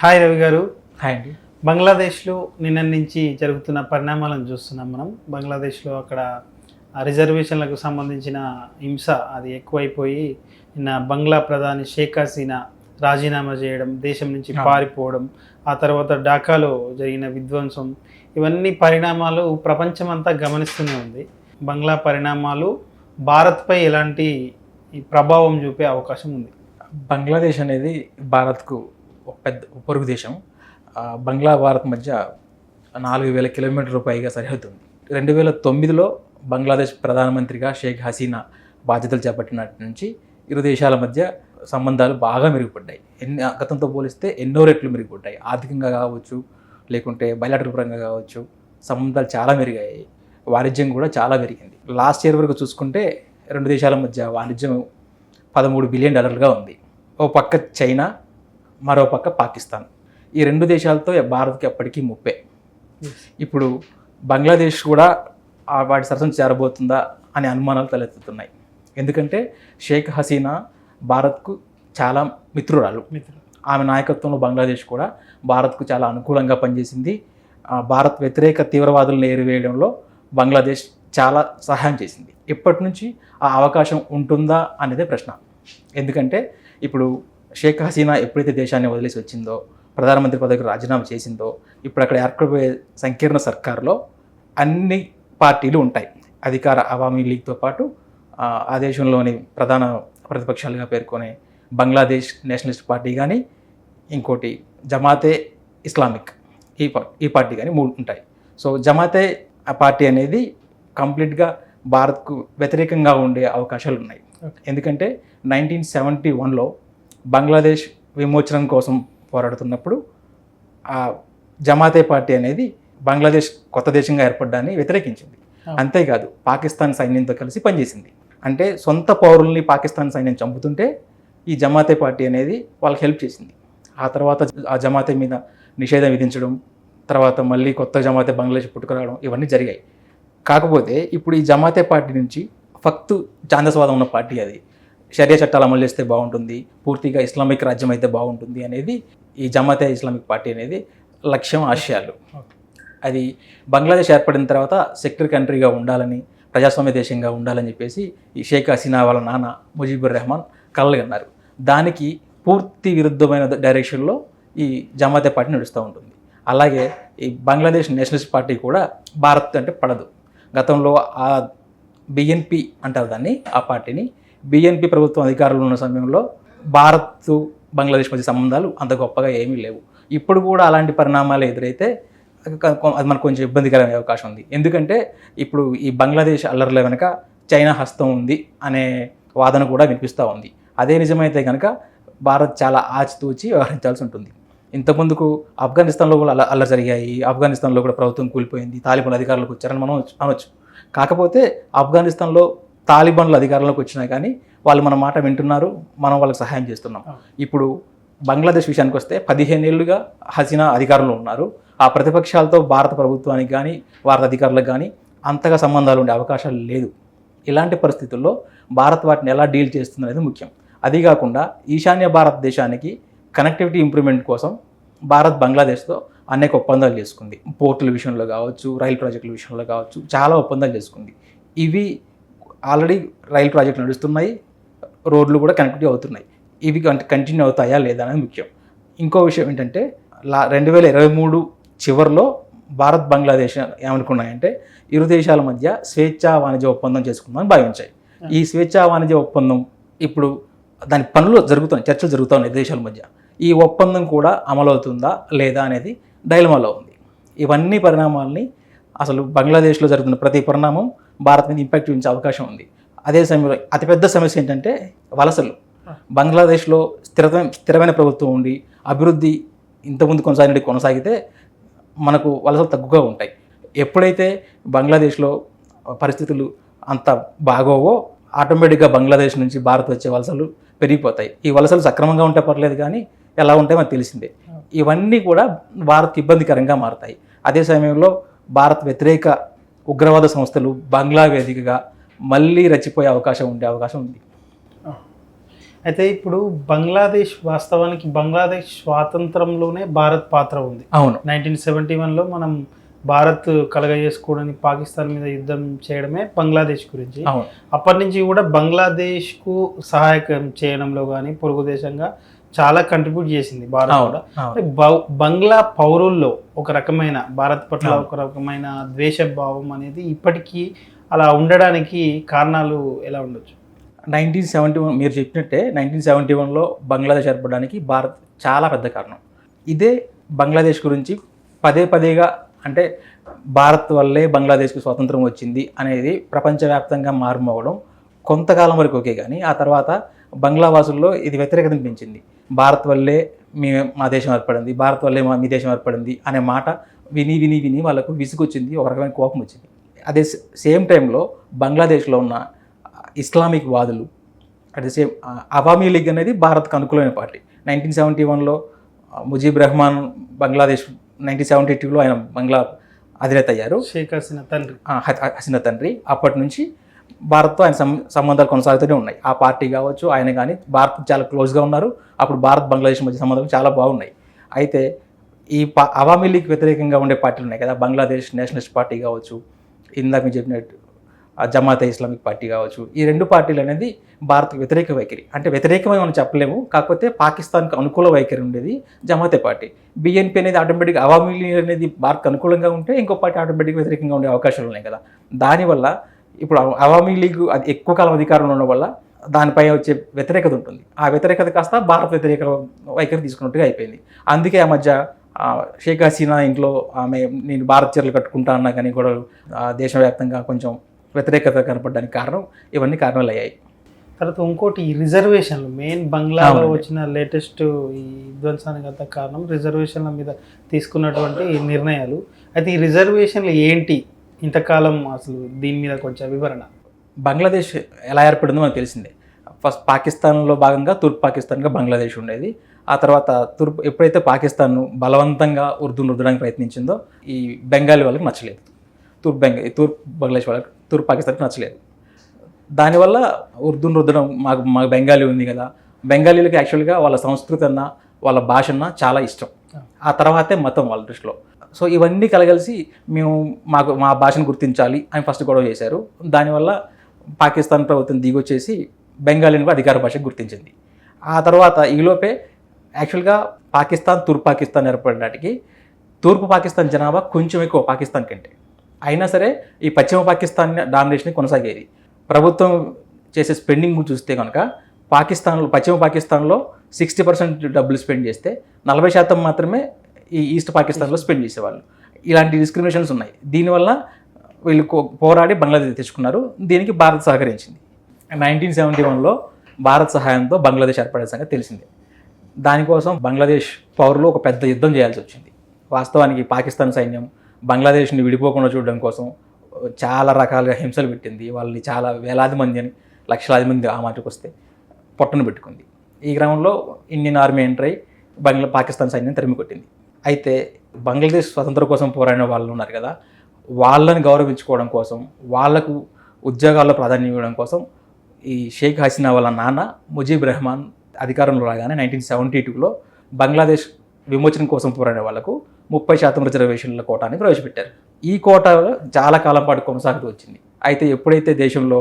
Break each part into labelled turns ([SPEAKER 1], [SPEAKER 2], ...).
[SPEAKER 1] Hi Ravi గారు.
[SPEAKER 2] Hi అండి.
[SPEAKER 1] బంగ్లాదేశ్లో నిన్న నుంచి జరుగుతున్న పరిణామాలను చూస్తున్నాం మనం. బంగ్లాదేశ్లో అక్కడ రిజర్వేషన్లకు సంబంధించిన హింస అది ఎక్కువైపోయి నిన్న బంగ్లా ప్రధాని షేక్ హసీనా రాజీనామా చేయడం, దేశం నుంచి పారిపోవడం, ఆ తర్వాత ఢాకాలో జరిగిన విధ్వంసం, ఇవన్నీ పరిణామాలు ప్రపంచమంతా గమనిస్తూనే ఉంది. బంగ్లా పరిణామాలు భారత్పై ఎలాంటి ప్రభావం చూపే అవకాశం ఉంది?
[SPEAKER 2] బంగ్లాదేశ్ అనేది భారత్కు ఒక పెద్ద పొరుగు దేశం. బంగ్లా భారత్ మధ్య 4000 కిలోమీటర్ల పైగా సరిహద్దు ఉంది. 2009లో బంగ్లాదేశ్ ప్రధానమంత్రిగా షేక్ హసీనా బాధ్యతలు చేపట్టినటి నుంచి ఇరు దేశాల మధ్య సంబంధాలు బాగా మెరుగుపడ్డాయి. గతంతో పోలిస్తే ఎన్నో రెట్లు మెరుగుపడ్డాయి. ఆర్థికంగా కావచ్చు, లేకుంటే బయలాటల పరంగా కావచ్చు, సంబంధాలు చాలా మెరుగాయి. వాణిజ్యం కూడా చాలా పెరిగింది. లాస్ట్ ఇయర్ వరకు చూసుకుంటే రెండు దేశాల మధ్య వాణిజ్యం $13 బిలియన్ ఉంది. ఓ పక్క చైనా, మరో పక్క పాకిస్తాన్. ఈ రెండు దేశాలతో భారత్కి ఎప్పటికీ ముప్పే. ఇప్పుడు బంగ్లాదేశ్ కూడా వాటి సరసన చేరబోతుందా అనే అనుమానాలు తలెత్తుతున్నాయి. ఎందుకంటే షేక్ హసీనా భారత్కు చాలా మిత్రురాలు. ఆమె నాయకత్వంలో బంగ్లాదేశ్ కూడా భారత్కు చాలా అనుకూలంగా పనిచేసింది. భారత్ వ్యతిరేక తీవ్రవాదులను ఏరివేయడంలో బంగ్లాదేశ్ చాలా సహాయం చేసింది. ఇప్పటి నుంచి ఆ అవకాశం ఉంటుందా అనేదే ప్రశ్న. ఎందుకంటే ఇప్పుడు షేక్ హసీనా ఎప్పుడైతే దేశాన్ని వదిలేసి వచ్చిందో, ప్రధానమంత్రి పదవికి రాజీనామా చేసిందో, ఇప్పుడు అక్కడ ఏర్పడిపోయే సంకీర్ణ సర్కార్లో అన్ని పార్టీలు ఉంటాయి. అధికార అవామీ లీగ్తో పాటు ఆ దేశంలోని ప్రధాన ప్రతిపక్షాలుగా పేర్కొనే బంగ్లాదేశ్ నేషనలిస్ట్ పార్టీ కానీ, ఇంకోటి జమాతే ఇస్లామిక్ ఈ పార్టీ కానీ 3 ఉంటాయి. సో జమాతే పార్టీ అనేది కంప్లీట్గా భారత్కు వ్యతిరేకంగా ఉండే అవకాశాలు ఉన్నాయి. ఎందుకంటే 1971లో బంగ్లాదేశ్ విమోచనం కోసం పోరాడుతున్నప్పుడు ఆ జమాతే పార్టీ అనేది బంగ్లాదేశ్ కొత్త దేశంగా ఏర్పడ్డాన్ని వ్యతిరేకించింది. అంతేకాదు పాకిస్తాన్ సైన్యంతో కలిసి పనిచేసింది. అంటే సొంత పౌరుల్ని పాకిస్తాన్ సైన్యం చంపుతుంటే ఈ జమాతే పార్టీ అనేది వాళ్ళకి హెల్ప్ చేసింది. ఆ తర్వాత ఆ జమాతే మీద నిషేధం విధించడం, తర్వాత మళ్ళీ కొత్త జమాతే బంగ్లాదేశ్ పుట్టుకురావడం, ఇవన్నీ జరిగాయి. కాకపోతే ఇప్పుడు ఈ జమాతే పార్టీ నుంచి ఫక్తు ఛాందస్వాదం ఉన్న పార్టీ అది. షరియా చట్టాలు అమలు చేస్తే బాగుంటుంది, పూర్తిగా ఇస్లామిక్ రాజ్యం అయితే బాగుంటుంది అనేది ఈ జమాతే ఇస్లామిక్ పార్టీ అనేది లక్ష్యం, ఆశయాలు. అది బంగ్లాదేశ్ ఏర్పడిన తర్వాత సెక్యులర్ కంట్రీగా ఉండాలని, ప్రజాస్వామ్య దేశంగా ఉండాలని చెప్పేసి ఈ షేక్ హసీనా వాళ్ళ నాన్న ముజీబుర్ రెహమాన్ కలలుగన్నారు. దానికి పూర్తి విరుద్ధమైన డైరెక్షన్లో ఈ జమాతే పార్టీ నడుస్తూ ఉంటుంది. అలాగే ఈ బంగ్లాదేశ్ నేషనలిస్ట్ పార్టీ కూడా భారత్ అంటే పడదు. గతంలో ఆ బిఎన్పి అంటారు దాన్ని, ఆ పార్టీని. బిఎన్పి ప్రభుత్వం అధికారంలో ఉన్న సమయంలో భారత్ బంగ్లాదేశ్ మధ్య సంబంధాలు అంత గొప్పగా ఏమీ లేవు. ఇప్పుడు కూడా అలాంటి పరిణామాలు ఎదురైతే అది మనకు కొంచెం ఇబ్బందికరమైన అవకాశం ఉంది. ఎందుకంటే ఇప్పుడు ఈ బంగ్లాదేశ్ అల్లర్ల వెనక చైనా హస్తం ఉంది అనే వాదన కూడా వినిపిస్తూ ఉంది. అదే నిజమైతే కనుక భారత్ చాలా ఆచితూచి వ్యవహరించాల్సి ఉంటుంది. ఇంతకుముందుకు ఆఫ్ఘనిస్తాన్లో కూడా అల్లరి జరిగాయి. ఆఫ్ఘనిస్తాన్లో కూడా ప్రభుత్వం కూలిపోయింది, తాలిబాన్ అధికారంలోకి వచ్చారని మనం అనొచ్చు. కాకపోతే ఆఫ్ఘనిస్తాన్లో తాలిబాన్లు అధికారంలోకి వచ్చినా కానీ వాళ్ళు మన మాట వింటున్నారు, మనం వాళ్ళకి సహాయం చేస్తున్నాం. ఇప్పుడు బంగ్లాదేశ్ విషయానికి వస్తే 15 ఏళ్ళుగా హసీనా అధికారంలో ఉన్నారు. ఆ ప్రతిపక్షాలతో భారత ప్రభుత్వానికి కానీ భారత అధికారులకు కానీ అంతగా సంబంధాలు ఉండే అవకాశాలు లేదు. ఇలాంటి పరిస్థితుల్లో భారత్ వాటిని ఎలా డీల్ చేస్తుంది అనేది ముఖ్యం. అది కాకుండా ఈశాన్య భారతదేశానికి కనెక్టివిటీ ఇంప్రూవ్మెంట్ కోసం భారత్ బంగ్లాదేశ్తో అనేక ఒప్పందాలు చేసుకుంది. పోర్టుల విషయంలో కావచ్చు, రైలు ప్రాజెక్టుల విషయంలో కావచ్చు, చాలా ఒప్పందాలు చేసుకుంది. ఇవి ఆల్రెడీ రైలు ప్రాజెక్టులు నడుస్తున్నాయి, రోడ్లు కూడా కనెక్టివిటీ అవుతున్నాయి. ఇవి కంటిన్యూ అవుతాయా లేదా అనేది ముఖ్యం. ఇంకో విషయం ఏంటంటే 2023 చివరిలో భారత్ బంగ్లాదేశ్ ఏమనుకున్నాయంటే ఇరు దేశాల మధ్య స్వేచ్ఛా వాణిజ్య ఒప్పందం చేసుకుందామని భావించాయి. ఈ స్వేచ్ఛా వాణిజ్య ఒప్పందం ఇప్పుడు దాని పనులు జరుగుతున్నాయి, చర్చలు జరుగుతున్నాయి దేశాల మధ్య. ఈ ఒప్పందం కూడా అమలవుతుందా లేదా అనేది డైలమాలో ఉంది. ఇవన్నీ పరిణామాలని అసలు బంగ్లాదేశ్లో జరుగుతున్న ప్రతి పరిణామం భారత్ మీద ఇంపాక్ట్ చూపించే అవకాశం ఉంది. అదే సమయంలో అతిపెద్ద సమస్య ఏంటంటే వలసలు. బంగ్లాదేశ్లో స్థిరమైన ప్రభుత్వం ఉండి అభివృద్ధి ఇంతకుముందు కొనసాగితే మనకు వలసలు తక్కువగా ఉంటాయి. ఎప్పుడైతే బంగ్లాదేశ్లో పరిస్థితులు అంత బాగోవో ఆటోమేటిక్గా బంగ్లాదేశ్ నుంచి భారత్ వచ్చే వలసలు పెరిగిపోతాయి. ఈ వలసలు సక్రమంగా ఉంటే పర్లేదు, కానీ ఎలా ఉంటే మనకు తెలిసిందే. ఇవన్నీ కూడా భారత్కి ఇబ్బందికరంగా మారుతాయి. అదే సమయంలో భారత్ వ్యతిరేక ఉగ్రవాద సంస్థలు బంగ్లా వేదికగా మళ్ళీ రెచ్చిపోయే అవకాశం ఉంది.
[SPEAKER 1] అయితే ఇప్పుడు బంగ్లాదేశ్ వాస్తవానికి బంగ్లాదేశ్ స్వాతంత్రంలోనే భారత్ పాత్ర ఉంది.
[SPEAKER 2] అవును.
[SPEAKER 1] 1971లో మనం భారత్ కలగజేసుకోవడానికి పాకిస్తాన్ మీద యుద్ధం చేయడమే బంగ్లాదేశ్ గురించి.
[SPEAKER 2] అవును.
[SPEAKER 1] అప్పటి నుంచి కూడా బంగ్లాదేశ్కు సహాయకం చేయడంలో కానీ పొరుగు దేశంగా చాలా కంట్రిబ్యూట్ చేసింది భారత్ కూడా. బంగ్లా పౌరుల్లో ఒక రకమైన భారత్ పట్ల ఒక రకమైన ద్వేష భావం అనేది ఇప్పటికీ అలా ఉండడానికి కారణాలు ఎలా ఉండొచ్చు?
[SPEAKER 2] 1971 మీరు చెప్పినట్టే 1971లో బంగ్లాదేశ్ ఏర్పడడానికి భారత్ చాలా పెద్ద కారణం. ఇదే బంగ్లాదేశ్ గురించి పదేగా అంటే భారత్ వల్లే బంగ్లాదేశ్కి స్వాతంత్రం వచ్చింది అనేది ప్రపంచవ్యాప్తంగా మారుమోవడం కొంతకాలం వరకు ఓకే, కానీ ఆ తర్వాత బంగ్లా వాసుల్లో ఇది వ్యతిరేకతను పెంచింది. భారత్ వల్లే మా దేశం ఏర్పడింది, భారత్ వల్లే మీ దేశం ఏర్పడింది అనే మాట విని వాళ్ళకు విసుగొచ్చింది, ఒక రకమైన కోపం వచ్చింది. అదే సేమ్ టైంలో బంగ్లాదేశ్లో ఉన్న ఇస్లామిక్ వాదులు at the same Awami League అనేది భారత్కు అనుకూలమైన పార్టీ. 1971లో ముజీబ్ రెహమాన్ బంగ్లాదేశ్, 1972లో ఆయన బంగ్లా అధినేత అయ్యారు,
[SPEAKER 1] షేక్
[SPEAKER 2] హసీనా తండ్రి. అప్పటి నుంచి భారత్తో ఆయన సంబంధాలు కొనసాగుతూనే ఉన్నాయి. ఆ పార్టీ కావచ్చు, ఆయన కానీ భారత్ చాలా క్లోజ్గా ఉన్నారు. అప్పుడు భారత్ బంగ్లాదేశ్ మధ్య సంబంధాలు చాలా బాగున్నాయి. అయితే ఈ అవామీ లీగ్ వ్యతిరేకంగా ఉండే పార్టీలు ఉన్నాయి కదా, బంగ్లాదేశ్ నేషనలిస్ట్ పార్టీ కావచ్చు, ఇందాక మీరు చెప్పినట్టు జమాతే ఇస్లామిక్ పార్టీ కావచ్చు, ఈ రెండు పార్టీలు అనేది భారత్కు వ్యతిరేక వైఖరి, అంటే వ్యతిరేకమని మనం చెప్పలేము, కాకపోతే పాకిస్తాన్కి అనుకూల వైఖరి ఉండేది జమాతే పార్టీ. బిఎన్పీ అనేది ఆటోమేటిక్గా అవామీ లీగ్ అనేది భారత్కు అనుకూలంగా ఉంటే ఇంకో పార్టీ ఆటోమేటిక్గా వ్యతిరేకంగా ఉండే అవకాశాలు ఉన్నాయి కదా. దానివల్ల ఇప్పుడు అవామీ లీగ్ అది ఎక్కువ కాలం అధికారంలో ఉండడం వల్ల దానిపై వచ్చే వ్యతిరేకత ఉంటుంది. ఆ వ్యతిరేకత కాస్త భారత వ్యతిరేక వైఖరి తీసుకున్నట్టుగా అయిపోయింది. అందుకే ఆ మధ్య షేక్ హసీనా ఇంట్లో ఆమె నేను భారత్ చీరలు కట్టుకుంటా అన్నా కానీ కూడా దేశవ్యాప్తంగా కొంచెం వ్యతిరేకత కనపడడానికి కారణం ఇవన్నీ కారణాలు అయ్యాయి.
[SPEAKER 1] తర్వాత ఇంకోటి ఈ రిజర్వేషన్లు, మెయిన్ బంగ్లాలో వచ్చిన లేటెస్ట్ ఈ విధ్వంసానికి అంత కారణం రిజర్వేషన్ల మీద తీసుకున్నటువంటి నిర్ణయాలు. అయితే ఈ రిజర్వేషన్లు ఏంటి, ఇంతకాలం అసలు దీని మీద కొంచెం వివరణ.
[SPEAKER 2] బంగ్లాదేశ్ ఎలా ఏర్పడిందో మనకు తెలిసిందే. ఫస్ట్ పాకిస్తాన్లో భాగంగా తూర్పు పాకిస్తాన్గా బంగ్లాదేశ్ ఉండేది. ఆ తర్వాత ఎప్పుడైతే పాకిస్తాన్ బలవంతంగా ఉర్దూను రుద్దడానికి ప్రయత్నించిందో ఈ బెంగాలీ వాళ్ళకి నచ్చలేదు, తూర్పు బంగ్లాదేశ్ వాళ్ళకి, తూర్పు పాకిస్తాన్కి నచ్చలేదు. దానివల్ల ఉర్దూను రుద్దడం, మాకు బెంగాలీ ఉంది కదా, బెంగాలీలకు యాక్చువల్గా వాళ్ళ సంస్కృతి అన్న వాళ్ళ భాష అన్న చాలా ఇష్టం. ఆ తర్వాతే మతం వాళ్ళ దృష్టిలో. సో ఇవన్నీ కలగలిసి మా భాషను గుర్తించాలి అని ఫస్ట్ గొడవ చేశారు. దానివల్ల పాకిస్తాన్ ప్రభుత్వం దిగొచ్చేసి బెంగాలీని కూడా అధికార భాషకు గుర్తించింది. ఆ తర్వాత ఈలోపే యాక్చువల్గా తూర్పు పాకిస్తాన్ ఏర్పడడానికి తూర్పు పాకిస్తాన్ జనాభా కొంచెం ఎక్కువ పాకిస్తాన్ కంటే. అయినా సరే ఈ పశ్చిమ పాకిస్తాన్ డామినేషన్ కొనసాగేది. ప్రభుత్వం చేసే స్పెండింగ్ చూస్తే కనుక పశ్చిమ పాకిస్తాన్లో 60% డబ్బులు స్పెండ్ చేస్తే 40% మాత్రమే ఈ ఈస్ట్ పాకిస్తాన్లో స్పెండ్ చేసేవాళ్ళు. ఇలాంటి డిస్క్రిమినేషన్స్ ఉన్నాయి. దీనివల్ల వీళ్ళు పోరాడి బంగ్లాదేశ్ తెచ్చుకున్నారు. దీనికి భారత్ సహకరించింది. 1971లో భారత్ సహాయంతో బంగ్లాదేశ్ ఏర్పడే సంగతి తెలిసిందే. దానికోసం బంగ్లాదేశ్ పౌరులు ఒక పెద్ద యుద్ధం చేయాల్సి వచ్చింది. వాస్తవానికి పాకిస్తాన్ సైన్యం బంగ్లాదేశ్ని విడిపోకుండా చూడడం కోసం చాలా రకాలుగా హింసలు పెట్టింది. వాళ్ళని చాలా వేలాది మంది అని లక్షలాది మంది ఆ మాటకు వస్తే పొట్టను పెట్టుకుంది. ఈ క్రమంలో ఇండియన్ ఆర్మీ ఎంటర్ అయి పాకిస్తాన్ సైన్యం తరిమి కొట్టింది. అయితే బంగ్లాదేశ్ స్వతంత్రం కోసం పోరాడిన వాళ్ళు ఉన్నారు కదా, వాళ్ళని గౌరవించుకోవడం కోసం, వాళ్లకు ఉద్యోగాల్లో ప్రాధాన్యం ఇవ్వడం కోసం ఈ షేక్ హసీనా వాళ్ళ నాన్న ముజీబ్ రెహమాన్ అధికారంలో రాగానే 1972లో బంగ్లాదేశ్ విమోచన కోసం పోరాడే వాళ్లకు 30% రిజర్వేషన్ల కోటాని ప్రవేశపెట్టారు. ఈ కోట చాలా కాలం పాటు కొనసాగుతూ వచ్చింది. అయితే ఎప్పుడైతే దేశంలో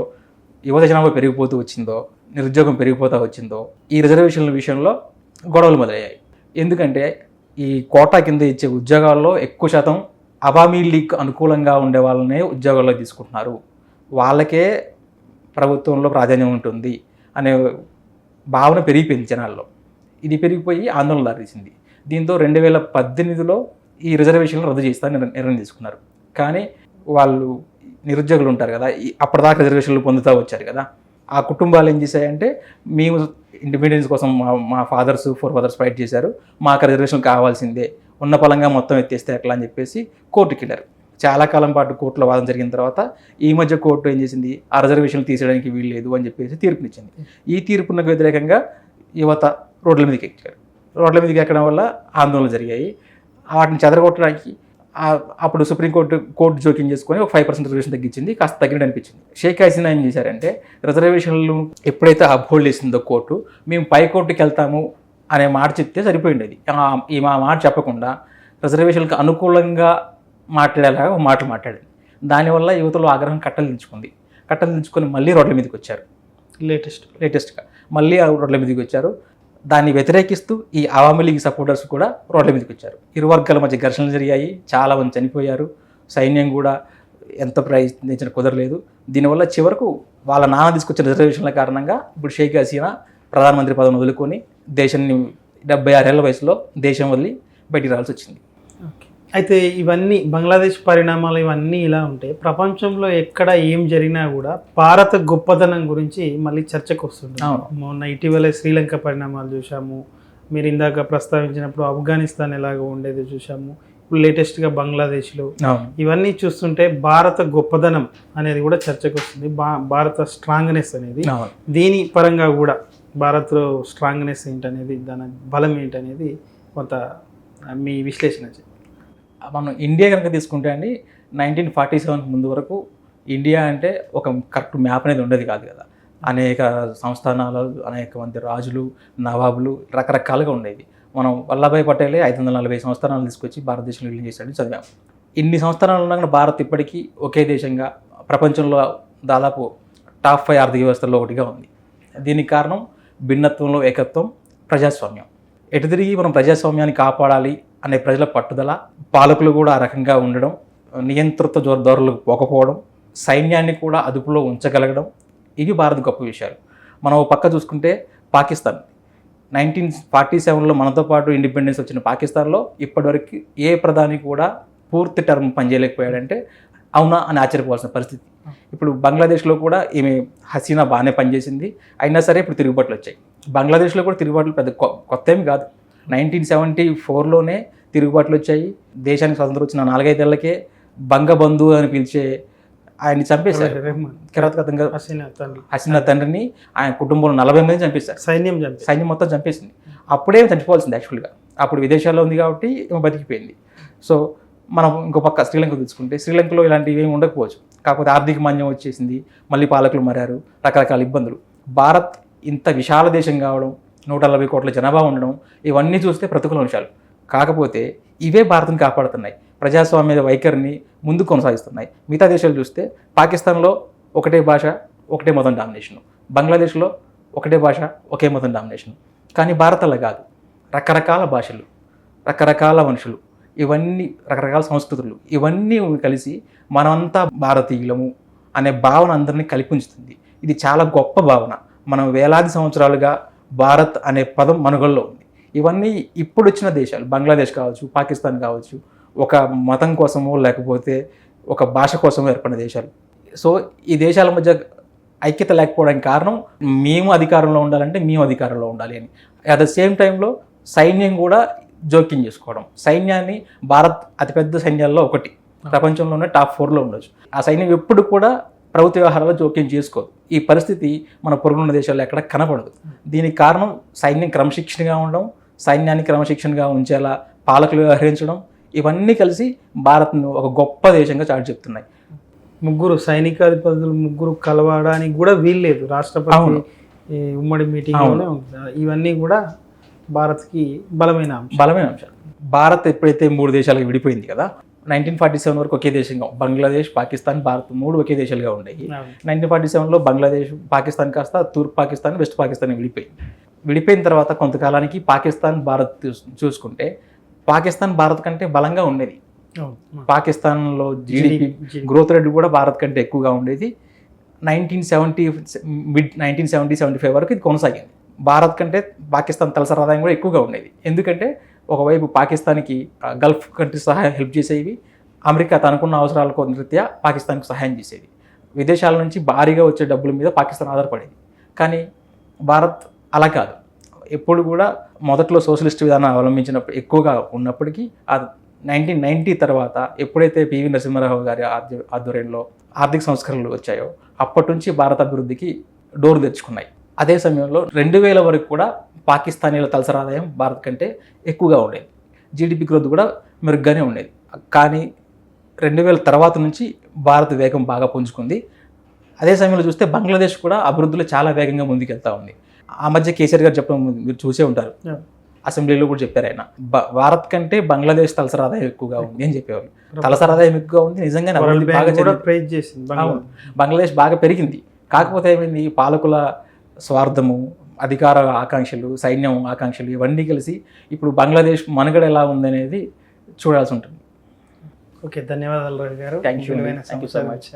[SPEAKER 2] యువత జనాభా పెరిగిపోతూ వచ్చిందో, నిరుద్యోగం పెరిగిపోతూ వచ్చిందో, ఈ రిజర్వేషన్ల విషయంలో గొడవలు మొదలయ్యాయి. ఎందుకంటే ఈ కోటా కింద ఇచ్చే ఉద్యోగాల్లో ఎక్కువ శాతం అవామీ లీగ్ అనుకూలంగా ఉండే వాళ్ళనే ఉద్యోగాల్లో తీసుకుంటున్నారు, వాళ్ళకే ప్రభుత్వంలో ప్రాధాన్యం ఉంటుంది అనే భావన పెరిగిపోయింది జనాల్లో. ఇది పెరిగిపోయి ఆందోళన దారితీసింది. దీంతో 2018లో ఈ రిజర్వేషన్లు రద్దు చేస్తారని నిర్ణయం తీసుకున్నారు. కానీ వాళ్ళు నిరుద్యోగులు ఉంటారు కదా, అప్పటిదాకా రిజర్వేషన్లు పొందుతూ వచ్చారు కదా, ఆ కుటుంబాలు ఏం చేశాయంటే మేము ఇండిపెండెన్స్ కోసం మా ఫాదర్స్ ఫైట్ చేశారు, మాకు రిజర్వేషన్ కావాల్సిందే, ఉన్న పలంగా మొత్తం ఎత్తేస్తే ఎట్లా అని చెప్పేసి కోర్టుకి వెళ్ళారు. చాలా కాలం పాటు కోర్టులో వాదన జరిగిన తర్వాత ఈ మధ్య కోర్టు ఏం చేసింది, ఆ రిజర్వేషన్లు తీసేయడానికి వీలు లేదు అని చెప్పేసి తీర్పునిచ్చింది. ఈ తీర్పునకు వ్యతిరేకంగా యువత రోడ్ల మీదకి ఎక్కారు. రోడ్ల మీదకి ఎక్కడం వల్ల ఆందోళనలు జరిగాయి. వాటిని చెదరగొట్టడానికి అప్పుడు కోర్టు జోక్యం చేసుకొని ఒక 5% రిజర్వేషన్ తగ్గించింది, కాస్త తగ్గినట్టు అనిపించింది. షేక్ హసీనా ఏం చేశారంటే రిజర్వేషన్లు ఎప్పుడైతే అప్హోల్డ్ చేసిందో కోర్టు, మేము పై కోర్టుకి వెళ్తాము అనే మాట చెప్తే సరిపోయింది. ఈ మాట చెప్పకుండా రిజర్వేషన్లకు అనుకూలంగా మాట్లాడేలాగా ఒక మాటలు మాట్లాడింది. దానివల్ల యువతలో ఆగ్రహం కట్టలు దించుకొని మళ్ళీ రోడ్ల మీదకి వచ్చారు. లేటెస్ట్గా మళ్ళీ రోడ్ల మీదకి వచ్చారు. దాన్ని వ్యతిరేకిస్తూ ఈ అవామీ లీగ్ సపోర్టర్స్ కూడా రోడ్ల మీదకి వచ్చారు. ఇరు వర్గాల మధ్య ఘర్షణలు జరిగాయి, చాలా మంది చనిపోయారు. సైన్యం కూడా ఎంత ప్రయత్నించిన కుదరలేదు. దీనివల్ల చివరకు వాళ్ళ నాన్న తీసుకొచ్చిన రిజర్వేషన్ల కారణంగా ఇప్పుడు షేక్ హసీనా ప్రధానమంత్రి పదవిని వదులుకొని దేశాన్ని 76 ఏళ్ల వయసులో దేశం వదిలి బయటికి రావాల్సి వచ్చింది.
[SPEAKER 1] అయితే ఇవన్నీ బంగ్లాదేశ్ పరిణామాలు ఇవన్నీ ఇలా ఉంటే ప్రపంచంలో ఎక్కడ ఏం జరిగినా కూడా భారత గొప్పతనం గురించి మళ్ళీ చర్చకు వస్తుంది. మొన్న ఇటీవల శ్రీలంక పరిణామాలు చూసాము, మీరు ఇందాక ప్రస్తావించినప్పుడు ఆఫ్ఘనిస్తాన్ ఎలాగ ఉండేది చూసాము, ఇప్పుడు లేటెస్ట్గా బంగ్లాదేశ్లో. ఇవన్నీ చూస్తుంటే భారత గొప్పదనం అనేది కూడా చర్చకు వస్తుంది. భారత స్ట్రాంగ్నెస్ అనేది, దీని పరంగా కూడా భారత్లో స్ట్రాంగ్నెస్ ఏంటనేది, దాని బలం ఏంటనేది కొంత మీ విశ్లేషణ.
[SPEAKER 2] మనం ఇండియా కనుక తీసుకుంటే అండి 1947 ముందు వరకు ఇండియా అంటే ఒక కరెక్ట్ మ్యాప్ అనేది ఉండేది కాదు కదా. అనేక సంస్థానాలు, అనేక మంది రాజులు, నవాబులు రకరకాలుగా ఉండేది. మనం వల్లభాయ్ పటేలే 540 సంస్థానాలు తీసుకొచ్చి భారతదేశంలో విలీనం చేశాడని చదివాము. ఇన్ని సంస్థానాలు ఉన్నా కూడా భారత్ ఇప్పటికీ ఒకే దేశంగా ప్రపంచంలో దాదాపు టాప్ 5 ఆర్థిక వ్యవస్థల్లో ఒకటిగా ఉంది. దీనికి కారణం భిన్నత్వంలో ఏకత్వం, ప్రజాస్వామ్యం. ఎటు తిరిగి మనం ప్రజాస్వామ్యాన్ని కాపాడాలి అనే ప్రజల పట్టుదల, పాలకులు కూడా ఆ రకంగా ఉండడం, నియంతృత్వ ధోరణులకు పోకపోవడం, సైన్యాన్ని కూడా అదుపులో ఉంచగలగడం, ఇవి భారత్ గొప్ప విషయాలు. మనం పక్క చూసుకుంటే పాకిస్తాన్ 1947లో మనతో పాటు ఇండిపెండెన్స్ వచ్చిన పాకిస్తాన్లో ఇప్పటివరకు ఏ ప్రధాని కూడా పూర్తి టర్మ్ పనిచేయలేకపోయాడంటే అవునా అని ఆశ్చర్యపోవాల్సిన పరిస్థితి. ఇప్పుడు బంగ్లాదేశ్లో కూడా ఈమె హసీనా బాగానే పనిచేసింది, అయినా సరే ఇప్పుడు తిరుగుబాట్లు వచ్చాయి. బంగ్లాదేశ్లో కూడా తిరుగుబాట్లు పెద్ద కొత్త ఏమి కాదు. 1974లోనే తిరుగుబాట్లు వచ్చాయి. దేశానికి స్వతంత్రం వచ్చిన 4-5 ఏళ్లకే బంగబంధు అని పిలిచే ఆయన్ని చంపేశారు. కిరాతకంగా హసీనా తండ్రిని, ఆయన కుటుంబంలో 40 మంది చంపేశారు. సైన్యం మొత్తం చంపేసింది. అప్పుడే చనిపోవాల్సింది యాక్చువల్గా. అప్పుడు విదేశాల్లో ఉంది కాబట్టి ఏమో బతికిపోయింది. సో మనం ఇంకో పక్క శ్రీలంక తీసుకుంటే శ్రీలంకలో ఇలాంటివి ఏమి ఉండకపోవచ్చు, కాకపోతే ఆర్థిక మాంద్యం వచ్చేసింది, మళ్ళీ పాలకులు మారారు, రకరకాల ఇబ్బందులు. భారత్ ఇంత విశాల దేశం కావడం, 140 కోట్ల జనాభా ఉండడం, ఇవన్నీ చూస్తే ప్రతికూల అంశాలు. కాకపోతే ఇవే భారత్ని కాపాడుతున్నాయి, ప్రజాస్వామ్య వైఖరిని ముందు కొనసాగిస్తున్నాయి. మిగతా దేశాలు చూస్తే పాకిస్తాన్లో ఒకటే భాష, ఒకటే మతం డామినేషను, బంగ్లాదేశ్లో ఒకటే భాష, ఒకే మతం డామినేషను. కానీ భారత్ అలా కాదు. రకరకాల భాషలు, రకరకాల మనుషులు, ఇవన్నీ రకరకాల సంస్కృతులు, ఇవన్నీ కలిసి మనమంతా భారతీయులము అనే భావన అందరినీ కల్పించుతుంది. ఇది చాలా గొప్ప భావన. మనం వేలాది సంవత్సరాలుగా భారత్ అనే పదం మనుగడలో ఉంది. ఇవన్నీ ఇప్పుడు వచ్చిన దేశాలు, బంగ్లాదేశ్ కావచ్చు, పాకిస్తాన్ కావచ్చు, ఒక మతం కోసమో లేకపోతే ఒక భాష కోసమో ఏర్పడిన దేశాలు. సో ఈ దేశాల మధ్య ఐక్యత లేకపోవడానికి కారణం మేము అధికారంలో ఉండాలంటే మేము అధికారంలో ఉండాలి అని. అట్ ద సేమ్ టైంలో సైన్యం కూడా జోక్యం చేసుకోవడం. సైన్యాన్ని భారత్ అతిపెద్ద సైన్యాల్లో ఒకటి, ప్రపంచంలోనే టాప్ 4లో ఉండొచ్చు. ఆ సైన్యం ఎప్పుడు కూడా ప్రభుత్వ వ్యవహారాల్లో జోక్యం చేసుకోదు. ఈ పరిస్థితి మన పొరుగున్న దేశాల్లో ఎక్కడ కనపడదు. దీనికి కారణం సైన్యం క్రమశిక్షణగా ఉండడం, సైన్యాన్ని క్రమశిక్షణగా ఉంచేలా పాలకులు వ్యవహరించడం, ఇవన్నీ కలిసి భారత్ను ఒక గొప్ప దేశంగా చాటి చెప్తున్నాయి.
[SPEAKER 1] ముగ్గురు సైనికాధిపతులు ముగ్గురు కలవడానికి కూడా వీల్లేదు, రాష్ట్రపతి ఉమ్మడి మీటింగ్లోనే ఉంటుంది. ఇవన్నీ కూడా భారత్కి బలమైన
[SPEAKER 2] అంశాలు. భారత్ ఎప్పుడైతే 3 దేశాలకు విడిపోయింది కదా, 1947 వరకు ఒకే దేశంగా బంగ్లాదేశ్, పాకిస్తాన్, భారత్ 3 ఒకే దేశాలుగా ఉండేవి. 1947లో బంగ్లాదేశ్, పాకిస్తాన్ కాస్త తూర్పు పాకిస్తాన్, వెస్ట్ పాకిస్తాన్ విడిపోయిన తర్వాత కొంతకాలానికి పాకిస్తాన్, భారత్ చూసుకుంటే పాకిస్తాన్ భారత్ కంటే బలంగా ఉండేది. పాకిస్తాన్లో జీడిపి గ్రోత్ రేట్ కూడా భారత్ కంటే ఎక్కువగా ఉండేది. 1970-75 వరకు ఇది కొనసాగింది. భారత్ కంటే పాకిస్తాన్ తలసరి ఆదాయం కూడా ఎక్కువగా ఉండేది. ఎందుకంటే ఒకవైపు పాకిస్తాన్కి గల్ఫ్ కంట్రీస్ సహాయం హెల్ప్ చేసేవి, అమెరికా తనకున్న అవసరాల రీత్యా పాకిస్తాన్కి సహాయం చేసేది. విదేశాల నుంచి భారీగా వచ్చే డబ్బుల మీద పాకిస్తాన్ ఆధారపడేది. కానీ భారత్ అలా కాదు. ఎప్పుడు కూడా మొదట్లో సోషలిస్ట్ విధానం అవలంబించినప్పుడు ఎక్కువగా ఉన్నప్పటికీ 1990 తర్వాత ఎప్పుడైతే పివి నరసింహారావు గారి ఆధ్వర్యంలో ఆర్థిక సంస్కరణలు వచ్చాయో అప్పటి నుంచి భారత అభివృద్ధికి డోరు తెచ్చుకున్నాయి. అదే సమయంలో 2000 వరకు కూడా పాకిస్తానీల తలసరి ఆదాయం భారత్ కంటే ఎక్కువగా ఉండేది. జీడిపి గ్రోత్ కూడా మెరుగ్గానే ఉండేది. కానీ 2000 తర్వాత నుంచి భారత్ వేగం బాగా పుంజుకుంది. అదే సమయంలో చూస్తే బంగ్లాదేశ్ కూడా అభివృద్ధిలో చాలా వేగంగా ముందుకెళ్తా ఉంది. ఆ మధ్య కేసీఆర్ గారు చెప్పడం మీరు చూసే ఉంటారు, అసెంబ్లీలో కూడా చెప్పారు ఆయన, భారత్ కంటే బంగ్లాదేశ్ తలసరి ఆదాయం ఎక్కువగా ఉంది అని చెప్పేవాళ్ళు. తలసరి ఆదాయం ఎక్కువగా ఉంది, నిజంగానే అభివృద్ధి బాగా బంగ్లాదేశ్ బాగా పెరిగింది. కాకపోతే ఏమైంది, పాలకుల స్వార్థము, అధికార ఆకాంక్షలు, సైన్యం ఆకాంక్షలు ఇవన్నీ కలిసి ఇప్పుడు బంగ్లాదేశ్ మనుగడ ఎలా ఉందనేది చూడాల్సి ఉంటుంది.
[SPEAKER 1] ఓకే, ధన్యవాదాలు రవి గారు.
[SPEAKER 2] Thank you so much.